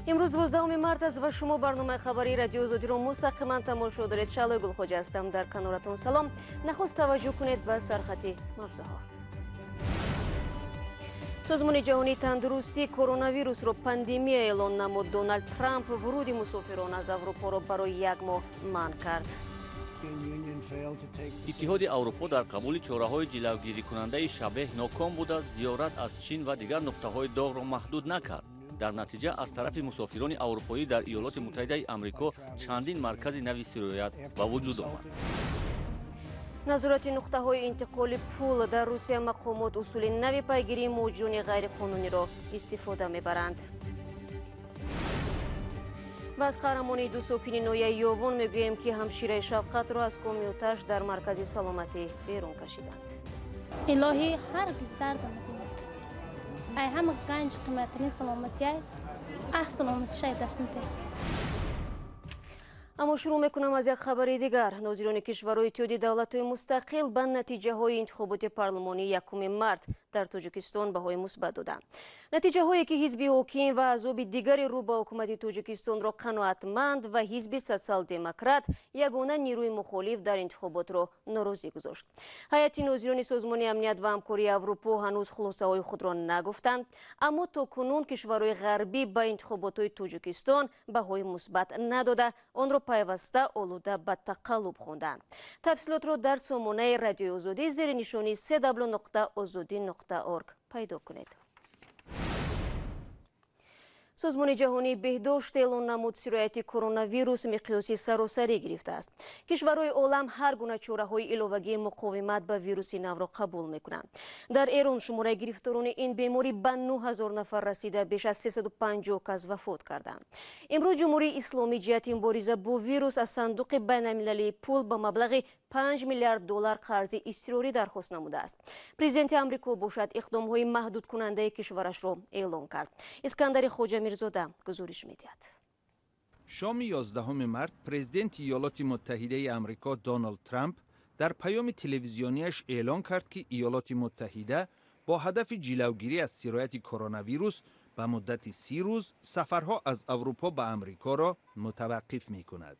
امروز 12 март است و شما برنامه خبری رادیو озодӣ رو مستقیما تماشا دارید. شعله گلخوج هستم. در کنارتون سلام. نخست توجه کنید به سرخط موضوعها. سازمان جهانی تندرستی کرونا ویروس رو پاندمی اعلان نمود. دونالد ترامپ ورود مسافران از اروپا رو برای یک ماه منع کرد. اتحاد اروپا در قبول چاره‌های جلوگیری کننده شبیه ناکام بوده زیارت از چین و دیگر نقطه‌های داغ را محدود نکرد. در نتیجه از طرف مسافران اروپایی در ایالات متحده آمریکا چندین مرکز نوی سرایت به وجود آمد. назорати нуқтаҳои интиқоли пул дар Русия мақомот усули нави пайгирии муҳоҷирони ғайриқонуниро истифода мебаранд. ва аз қаҳрамони ду сокини ноҳияи Ёвон мегӯем ки ҳамшираи шафқатро аз комиёташ дар маркази саломатӣ берун кашиданд. илоҳӣ ҳаргиз дардам набинад. ай ҳама ганҷ қиматрин саломатиай саломатишай даст медиҳад. اما شروع میکنم از یک خبری دیگر. ناظران کشورهای اتحادیه دولت‌های مستقل به نتیجه‌های انتخابات پارلمانی یکم مارت در تاجیکستان بهای مثبت دادند. نتیجه‌هایی که حزب حاکم و احزاب دیگری رو به حکومت تاجیکستان را قناعتمند و حزب سوسیال دموکرات یگانه نیروی مخالف در انتخابات را ناراضی گذاشت. هیئت ناظران سازمان امنیت و همکاری اروپا هنوز خلاصه‌های خود را نگفتند، اما تاکنون کشورهای غربی به انتخابات تاجیکستان بهای مثبت نداده آن را پیوسته آلوده به تقلب خواندند. تفصیلات را در سامانه رادیو озодӣ زیر نشانی www.ozodi.org پیدا کنید. سازمان جهانی بهداشت اعلان نمود سرایت کرونا ویروس مقیاسی سراسری گرفته است. کشورهای عالم هر گونه چاره‌های علاوگی مقاومت با ویروس نو را قبول می‌کنند. در ایران شماره گرفتاران این بیماری به 9000 نفر رسیده، بیش از 350 کس وفات کردند. امروز جمهوری اسلامی جهت مبارزه با ویروس از صندوق بین‌المللی پول به مبلغ 5 میلیارد دلار قرض اضطراری درخواست نموده است. پرزیدنت آمریکا باشد اقدام‌های محدود کننده کشورش را اعلام کرد. اسکندر خوجا میرزاده گزارش می‌دهد. شام 11 مارت پرزیدنت ایالات متحده آمریکا دونالد ترامپ در پیام تلویزیونیش اعلان کرد که ایالات متحده با هدف جلوگیری از سرایت کرونا ویروس به مدت 30 روز سفرها از اروپا به آمریکا را متوقف می‌کند.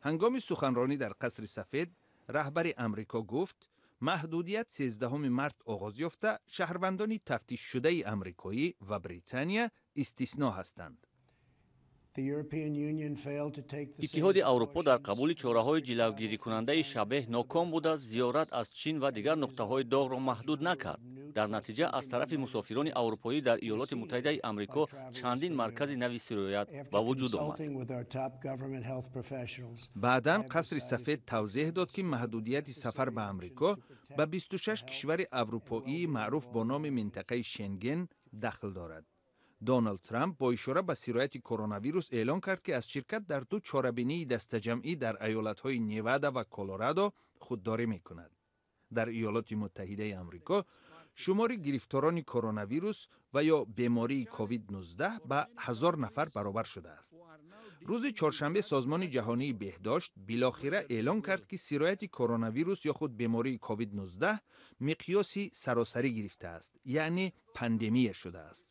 هنگام سخنرانی در قصر سفید رهبر آمریکا گفت محدودیت 13 مارت آغاز یافته، شهروندان تفتیش شده آمریکایی و بریتانیا استثنا هستند. اتحاد اروپا در قبول چاره‌های جلوگیری کننده شبیه ناکام بوده زیارت از چین و دیگر نقطه‌های داغ را محدود نکرد. در نتیجه از طرف مسافران اروپایی در ایالات متحده آمریکا چندین مرکز نوی سرایت به وجود آمد. بعداً قصر سفید توضیح داد که محدودیت سفر به آمریکا به 26 کشور اروپایی معروف با نام منطقه شنگن دخل دارد. دونالد ترامپ با اشاره به سرایت کرونا ویروس اعلان کرد که از شرکت در 2 چاره‌بینی دسته‌جمعی در ایالت‌های نیوادا و کلرادو خودداری می‌کند. در ایالات متحده آمریکا شمار گرفتاران کرونا ویروس و یا بیماری کووید 19 به 1000 نفر برابر شده است. روز چهارشنبه سازمان جهانی بهداشت بالاخره اعلان کرد که سرایت کرونا ویروس یا خود بیماری کووید 19 مقیاسی سراسری گرفته است، یعنی پاندمی شده است.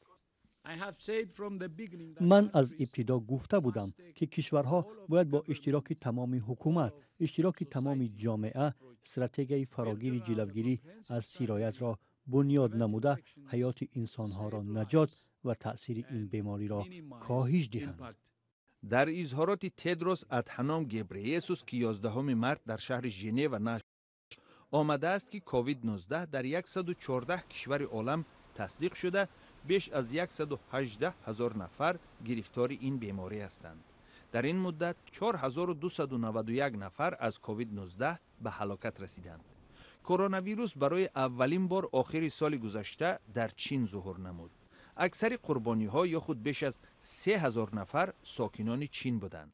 من از ابتدا گفته بودم که کشورها باید با اشتراک تمام حکومت، اشتراک تمام جامعه، استراتژی فراگیر جلوگیری از سرایت را بنیاد نموده حیات انسانها را نجات و تأثیر این بیماری را کاهش دهند. در اظهارات تدروس ادحانوم گبریسوس که 11 مارت در شهر ژنو نشر آمده است که کووید 19 در 114 کشور عالم تصدیق شده، بیش از 118,000 نفر گرفتار این بیماری هستند. در این مدت 4291 نفر از کووید 19 به هلاکت رسیدند. کرونا ویروس برای اولین بار آخر سال گذشته در چین ظهور نمود. اکثر قربانی ها یا خود بیش از 3000 نفر ساکنان چین بودند.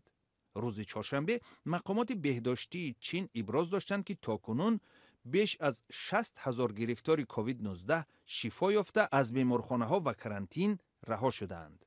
روز چهارشنبه مقامات بهداشتی چین ابراز داشتند که تاکنون بیش از 60,000 گرفتار کووید 19 شفا یافته از بیمارخانه ها و کرانتین رها شدند.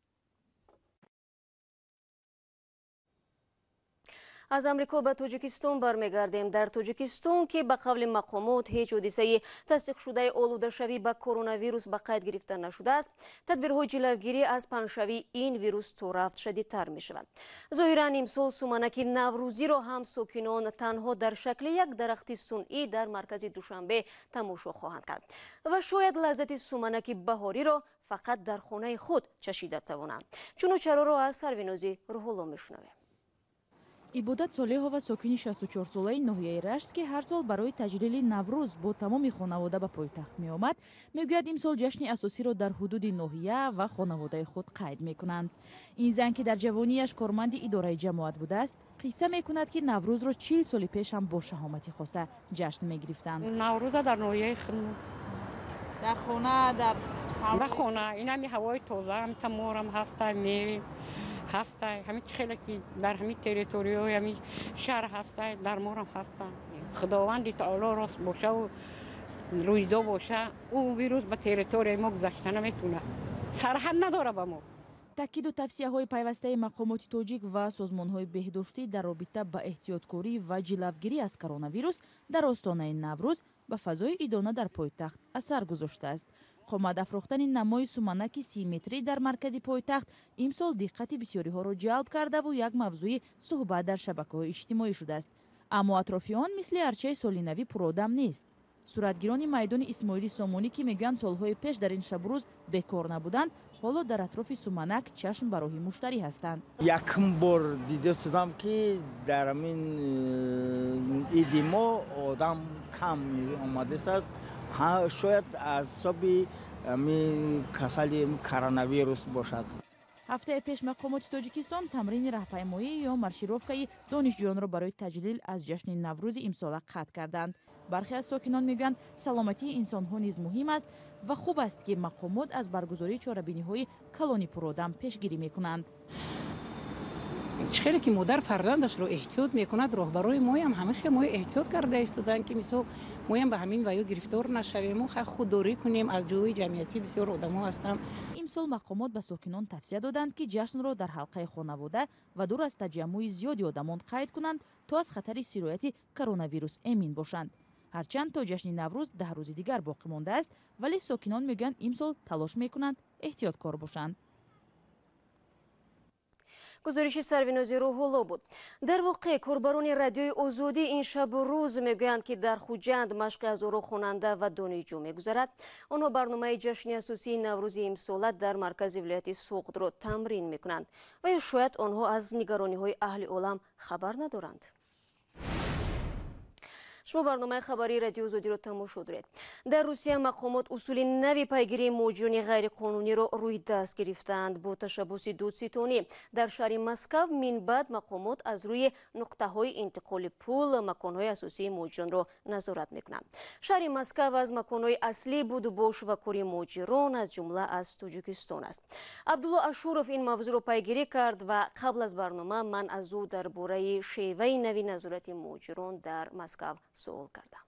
از امریکا به تاجیکستان برمیگردیم. در تاجیکستان که به قول مقامات هیچ حادثه تصدیق شده آلوده شوی به کرونا ویروس به قید گرفته نشده است، تدبیرهای جلوگیری از پنشوی این ویروس تا رفت شدیدتر می شود. ظاهرا امسال سومنک نوروزی را هم ساکنان تنها در شکل یک درخت صنعی در مرکز دوشنبه تماشا خواهند کرد و شاید لذت سومنک بهاری را فقط در خانه خود چشیده توانند. چون و چرا را از سروینازی روح‌الله میشنویم. ибодат солеҳова сокини 64 солаи ноҳияи рашт ки ҳар сол барои таҷлили наврӯз бо тамоми хонавода ба пойтахт меомад, мегӯяд имсол ҷашни асосиро дар ҳудуди ноҳия ва хонаводаи худ қайд мекунанд. ин зан ки дар ҷавонияш корманди идораи ҷамоат будааст, қисса мекунад ки наврӯзро 40 соли пеш ҳам бо шаҳомати хоса ҷашн мегирифтанд. наврӯза дар ноҳияи хунуд дар хона дар хона ин ҳами ҳавои тоза ҳами таморам ҳаста мерим ҳаста ҳами хеле ки дар ҳами территорияи ҳами шаҳр ҳаста дар морам ҳаста. худованди таоло рост бошаву рӯйдо боша ӯ вирус ба территорияи мо гузашта наметавонад, сарҳад надора ба мо. таъкиду тавсияҳои пайвастаи мақомоти тоҷик ва созмонҳои беҳдоштӣ дар робита ба эҳтиёткорӣ ва ҷилавгирӣ аз коронавирус дар остонаи наврӯз ба фазои идона дар пойтахт асар гузоштааст. қомат афрохтани намои суманаки 30 метрӣ дар маркази пойтахт имсол диққати бисёриҳоро ҷалб кардаву як мавзӯи суҳбат дар шабакаҳои иҷтимоӣ шудааст. аммо атрофи он мисли арчаи соли навӣ пуrodам нест. суратгирони майдони исмоили сомонӣ ки мегӯянд солҳои пеш дар ин шабрӯз бекор набуданд, ҳоло дар атрофи суманак чашм ба роҳи муштарӣ ҳастанд. якм бор дида шудам ки дар амин иди мо одам кам омадааст, шояд аз соби касали коронавирус бошад. ҳафтаи пеш мақомоти тоҷикистон тамрини раҳпаймоӣ ё маршировкаи донишҷӯёнро барои таҷлил аз ҷашни наврӯзи имсола қатъ карданд. бархе аз сокинон мегӯянд саломатии инсонҳо низ муҳим аст ва хуб аст ки мақомот аз баргузории чорабиниҳои калони пуродам пешгирӣ мекунанд. хеле ки модар фарзандашро эҳтиёт мекунад, роҳбарои моям ҳама хеле мо эҳтиёт карда истоданд ки мисол моям ба ҳамин ваё гирифтор нашавем, мо худдорӣ кунем, аз ҷои ҷамъиятӣ бисёр одамҳо ҳастанд. имсол мақомот ба сокинон тавсия доданд ки ҷашнро дар ҳалқаи хонавода ва дур аз таҷаммӯи зиёди одамон қайд кунанд то аз хатари сирояти коронавирус эмин бошанд. ҳарчанд то ҷашни наврӯз 10 рӯзи дигар боқӣ мондааст, вале сокинон мегӯянд имсол талош мекунанд эҳтиёткор бошанд. гузориши сарвинози рӯҳулло буд. дар воқеъ корбарони радиои озодӣ ин шабу рӯз мегӯянд ки дар Хуҷанд машқи ҳазоро хонанда ва донишҷӯ мегузарад. онҳо барномаи ҷашни асосии наврӯзи имсола дар маркази вилояти Суғдро тамрин мекунанд. ва ё шояд онҳо аз нигарониҳои аҳли олам хабар надоранд. шумо барномаи хабари радиои озодиро тамошо доред. дар Русия мақомот усули нави пайгирии муҳоҷирони ғайриқонуниро рӯи даст гирифтанд. бо ташаббуси додситонӣ дар шаҳри Маскав минбаъд мақомот аз рӯи нуқтаҳои интиқоли пул маконҳои асосии муҳоҷиронро назорат мекунанд. шаҳри Маскав аз маконҳои аслии будубош ва кори муҳоҷирон аз ҷумла аз Тоҷикистон аст. Абдулло Ашуров ин мавзӯъро пайгирӣ кард ва қабл аз барнома ман аз ӯ дар бораи шеваи нави назорати муҳоҷирон дар Маскав суол кардам.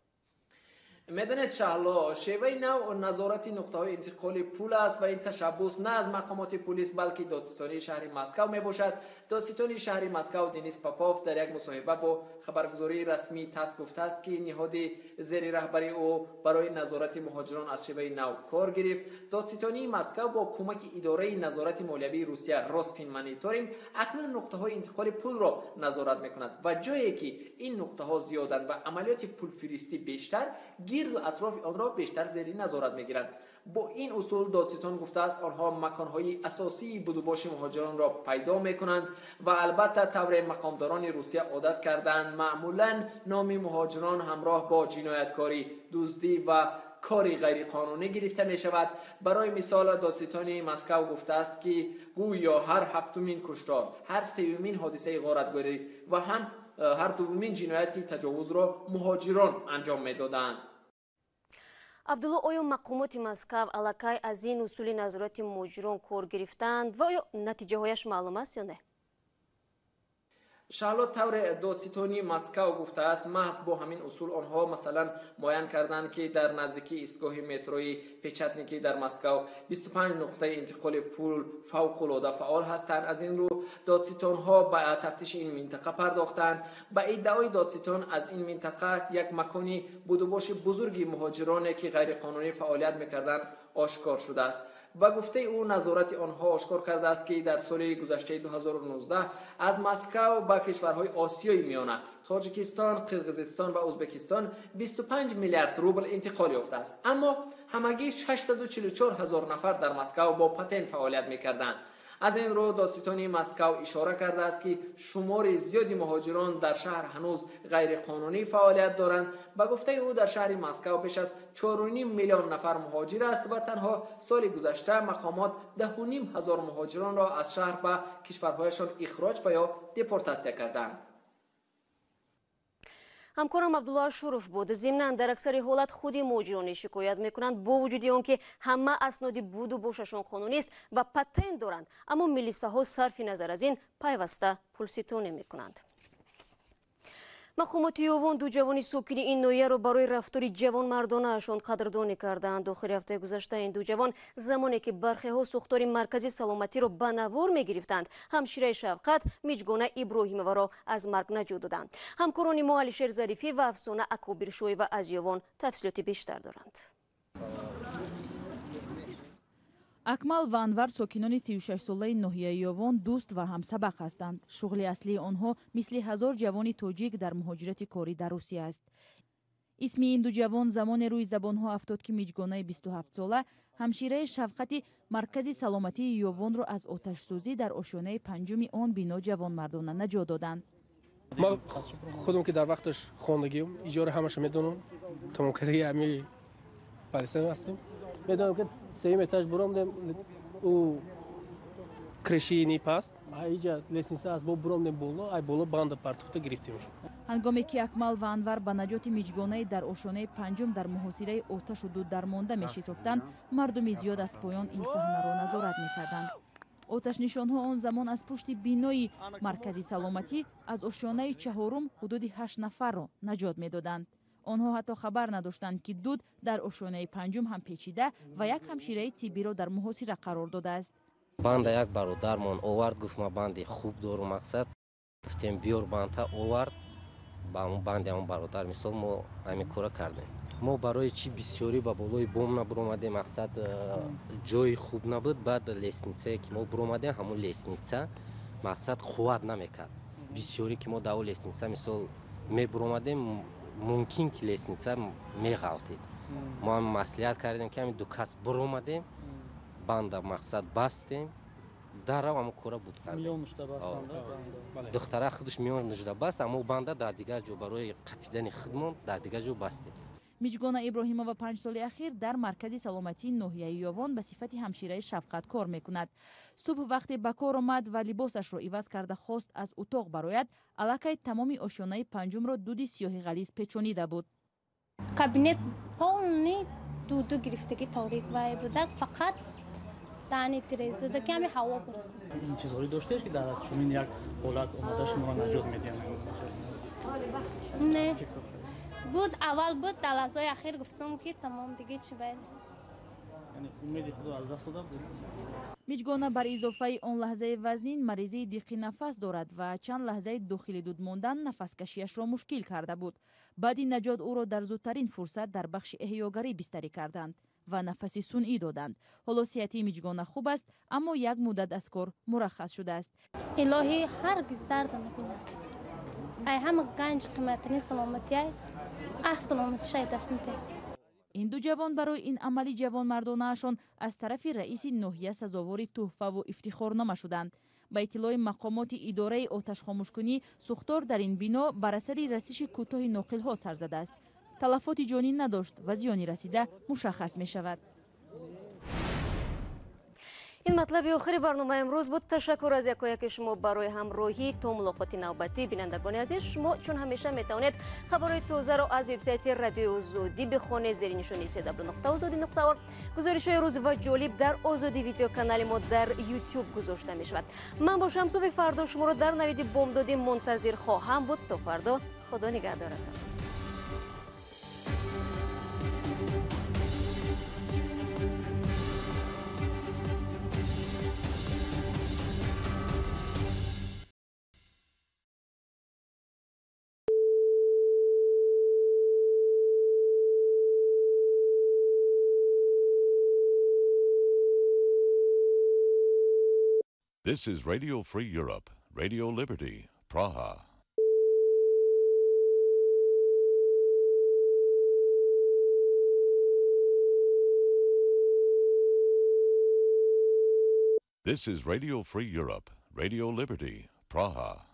медонед шаҳло, шеваи нав назорати нуқтаҳои интиқоли пул аст ва ин ташаббус на аз мақомоти пулис балки додситонии шаҳри Маскав мебошад. додситони шаҳри Маскав Денис Попов дар як мусоҳиба бо хабаргузории расмии ТАСС гуфтааст ки ниҳоди зери раҳбарии ӯ барои назорати муҳоҷирон аз шеваи нав кор гирифт. додситонии Маскав бо кӯмаки идораи назорати молиявии Русия Росфинмониторинг акнун нуқтаҳои интиқоли пулро назорат мекунад ва ҷое ки ин нуқтаҳо зиёданд ва амалиёти пулфиристӣ бештар, гирду атрофи онро бештар зери назорат мегиранд. бо ин усул додситон гуфтааст онҳо маконҳои асосии будубоши муҳоҷиронро пайдо мекунанд ва албатта тавре мақомдорони Русия одат карданд маъмулан номи муҳоҷирон ҳамроҳ бо ҷинояткорӣ, дуздӣ ва кори ғайриқонунӣ гирифта мешавад. барои мисол додситони Маскав гуфтааст ки гӯё ҳар ҳафтумин куштор, ҳар сеюмин ҳодисаи ғоратгорӣ ва ҳам ҳар дуввумин ҷинояти таҷовузро муҳоҷирон анҷом медоданд. абдулло, оё мақомоти Маскав аллакай аз ин усули назорати муҳоҷирон кор гирифтанд ва оё натиҷаҳояш маълум аст ё не? شهلا طور دادستانی مسکو گفته است محض با همین اصول آنها مثلا معین کردند که در نزدیکی ایستگاه متروی پیچتنیکی در مسکو 25 نقطه انتقال پول فوق العاده فعال هستند. از این رو دادستان ها به تفتیش این منطقه پرداختند. با ادعای دادستان از این منطقه یک مکانی بود و باش بزرگی مهاجرانی که غیر قانونی فعالیت میکردند آشکار شده است. با گفته او نظارت آنها آشکار کرده است که در سال گذشته 2019 از مسکو به کشورهای آسیای میانه تاجیکستان، قرقیزستان و ازبکستان 25 میلیارد روبل انتقال یافته است. اما همگی 644,000 نفر در مسکو با پتن فعالیت میکردند. از این رو دادستانی مسکو اشاره کرده است که شمار زیادی مهاجران در شهر هنوز غیر قانونی فعالیت دارند. با گفته او در شهر مسکو بیش از 4.5 میلیون نفر مهاجر است و تنها سال گذشته مقامات 10,500 مهاجران را از شهر به کشورهایشان اخراج و یا دپورتاسیا کردند. ҳамкорам Абдулла Ашуров буд. Зимнан дар аксари ҳолат худи муҳоҷирони шикоят мекунанд бо вуҷуди он ки ҳама асноди буду бошашон қонунист ва патент доранд, аммо милисаҳо сарфи назар аз ин пайваста пулситонӣ мекунанд. мақомти ёвон ду ҷавони сокини ин ноҳияро барои рафтори ҷавонмардонаашон қадрдонӣ карданд. охири ҳафтаи гузашта ин ду ҷавон замоне ки бархеҳо сохтори маркази саломатиро ба навор мегирифтанд, ҳамшираи шафқат Миҷгона Иброҳимоваро аз марг наҷот доданд. ҳамкорони мо Алишер Зарифӣ ва Афсона Акобиршоева аз ёвон тафсилоти бештар доранд. акмал ва анвар сокинони 36-солаи ноҳияи ёвон дӯст ва ҳамсабақ ҳастанд. шуғли аслии онҳо мисли ҳазор ҷавони тоҷик дар муҳоҷирати корӣ дар Русия аст. исми ин ду ҷавон замоне рӯи забонҳо афтод ки Миҷгонаи 27-сола ҳамшираи шафқати маркази саломатии ёвонро аз оташсӯзӣ дар ошёнаи панҷуми он бино ҷавонмардона наҷот доданд. ман худам ки дар вақташ хондагиам иҷора ҳамаша медонам, тамомкадаги ҳами палестин ҳастам. медонам ки сеюм этаж буромдем у кришини паст айҷа лестница аз бо буромдем боло ай боло банда партуфта гирифтем. ҳангоме ки акмал ва анвар ба наҷоти Миҷгонаи дар ошонаи панҷум дар муҳосираи оташу дуд дармонда мешитофтанд, мардуми зиёд аз поён ин саҳнаро назорат мекарданд. оташнишонҳо он замон аз пушти бинои маркази саломатӣ аз ошонаи чаҳорум ҳудуди 8 нафарро наҷот медоданд. онҳо ҳатто хабар надоштанд ки дуд дар ошонаи панҷум ҳам печида ва як ҳамшираи тиббиро дар муҳосира қарор додааст. банда як бародармон овард, гуфт ма банди хуб дору мақсад, гуфтем биёр банда овард, ба ҳамун банди ҳамун бародар мисол мо ҳамин кора кардем. мо барои чи бисёрӣ ба болои бом набуромадем, мақсад ҷои хуб набуд. баъд лестницае ки мо буромадем ҳамун лестница мақсад қувват намекард. бисёрӣ ки мо дар он лестница мисол мебуромадем мумкин ки лестница меғалтид. мо ҳам маслиҳат кардем ки ҳамин ду кас буромадем, банда мақсад бастем, дарав ҳамун кора буд кардем. духтара худаш миён нужда баст, аммо банда дар дигар ҷо барои қапидани худмон дар дигар ҷо бастем. Миҷгона Иброҳимова 5 соли ахир дар маркази саломатии ноҳияи ёвон ба сифати ҳамшираи шафқат кор мекунад. субҳ вақте ба кор омад ва либосашро иваз карда хост аз утоқ барояд, аллакай тамоми ошёнаи панҷумро дуди сиёҳи ғализ печонида буд. кабинет полни дуду гирифтаги торик вай буда, фақат дани тирезада ками ҳаво бурасид. ин чизҳои доштеш ки дар чунин як ҳолат омада шуморо наҷот медиҳанд? не буд, аввал буд, дар лаҳзаи ахир гуфтум ки тамом дига чӣ байд. яъне умеди худро аз даст дода буд. Миҷгона бар изофаи он лаҳзаи вазнин маризии диққи нафас дорад ва чанд лаҳзаи дохили дуд мондан нафаскашиашро мушкил карда буд. баъди наҷот ӯро дар зудтарин фурсат дар бахши эҳёгарӣ бистарӣ карданд ва нафаси сунъӣ доданд. ҳоло сиҳати Миҷгона хуб аст, аммо як муддат аз кор мураххас шудааст. илоҳӣ ҳаргиз дарда набинад. ай ҳама ганҷи қиматини саломатиай саломатишай даст нитай. ин ду ҷавон барои ин амали ҷавонмардонаашон аз тарафи раиси ноҳия сазовори тӯҳфаву ифтихорнома шуданд. ба иттилои мақомоти идораи оташхомӯшкунӣ, сӯхтор дар ин бино бар асари расиши кӯтоҳи ноқилҳо сар задааст. талафоти ҷонӣ надошт ва зиёни расида мушаххас мешавад. ин матлаби охири барнома имрӯз буд. Ташаккур аз якояки шумо барои ҳамроҳӣ. То мулоқоти навбатӣ. Бинандагони азиз, шумо чун ҳамеша метавонед хабарҳои тозаро аз вебсайти радиои Озодӣ бихонед. зери нишони cw.ozodi.org. гузоришҳои рӯз ва ҷолиб дар Озодӣ видеоканали мо дар YouTube гузошта мешавад. ман бо Шамсуби фардо шуморо дар навиди бомдодӣ мунтазир хоҳам буд. То фардо, худо нигаҳдоратон. This is Radio Free Europe, Radio Liberty, Praha. This is Radio Free Europe, Radio Liberty, Praha.